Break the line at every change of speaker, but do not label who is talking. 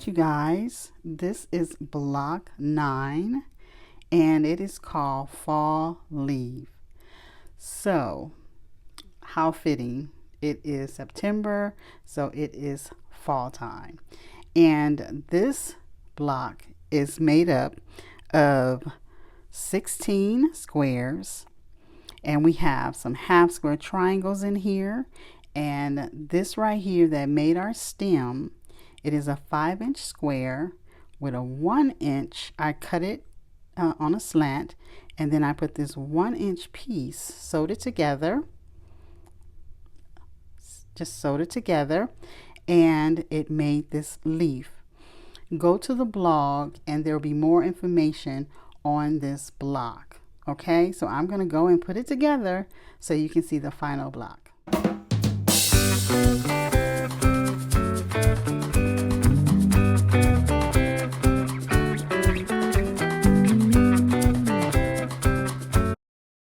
right, you guys, this is block 9 and it is called Fall Leaf. So how fitting, it is September, so it is fall time. And this block is made up of 16 squares, and we have some half square triangles in here, and this right here that made our stem, it is a 5-inch square with a 1-inch. I cut it on a slant, and then I put this 1-inch piece, sewed it together, just sewed it together, and it made this leaf. Go to the blog and there will be more information on this block. Okay, so I'm going to go and put it together so you can see the final block.